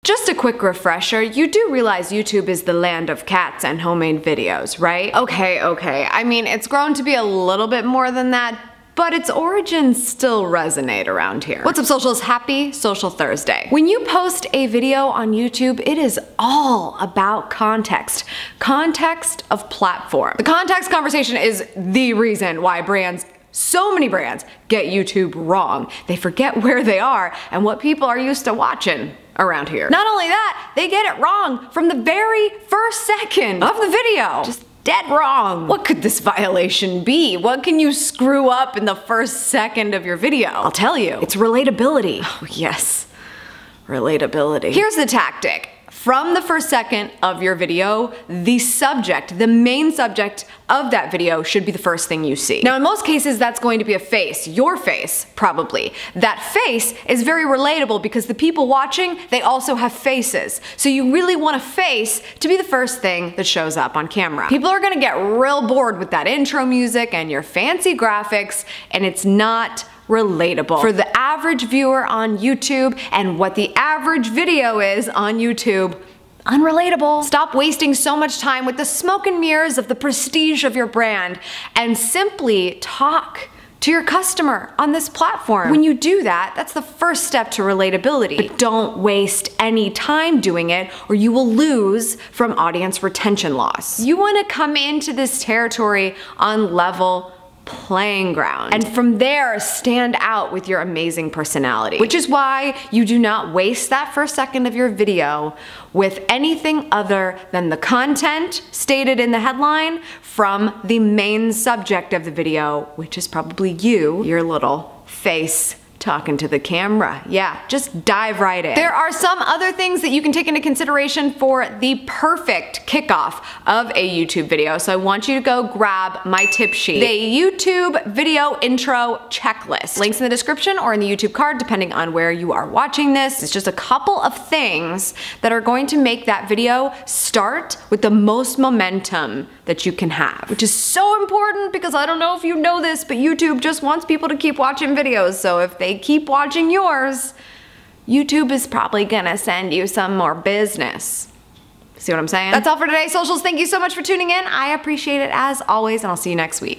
Just a quick refresher, you do realize YouTube is the land of cats and homemade videos, right? Okay, I mean, it's grown to be a little bit more than that, but its origins still resonate around here. What's up, socials? Happy Social Thursday. When you post a video on YouTube, it is all about context. Context of platform. The context conversation is the reason why so many brands get YouTube wrong. They forget where they are and what people are used to watching around here. Not only that, they get it wrong from the very first second of the video. Just dead wrong. What could this violation be? What can you screw up in the first second of your video? I'll tell you, it's relatability. Oh yes, relatability. Here's the tactic. From the first second of your video, the subject, the main subject of that video should be the first thing you see. Now in most cases that's going to be a face, your face probably. That face is very relatable because the people watching, they also have faces. So you really want a face to be the first thing that shows up on camera. People are gonna get real bored with that intro music and your fancy graphics, and it's not relatable for the average viewer on YouTube, and what the average video is on YouTube, unrelatable. Stop wasting so much time with the smoke and mirrors of the prestige of your brand and simply talk to your customer on this platform. When you do that, that's the first step to relatability. But don't waste any time doing it or you will lose from audience retention loss. You want to come into this territory on level playing ground, and from there stand out with your amazing personality, which is why you do not waste that first second of your video with anything other than the content stated in the headline from the main subject of the video, which is probably you, your little face talking to the camera. Yeah, just dive right in. There are some other things that you can take into consideration for the perfect kickoff of a YouTube video. So I want you to go grab my tip sheet, the YouTube video intro checklist. Links in the description or in the YouTube card, depending on where you are watching this. It's just a couple of things that are going to make that video start with the most momentum that you can have, which is so important because I don't know if you know this, but YouTube just wants people to keep watching videos. So if they keep watching yours, YouTube is probably gonna send you some more business. See what I'm saying? That's all for today, socials. Thank you so much for tuning in. I appreciate it as always, and I'll see you next week.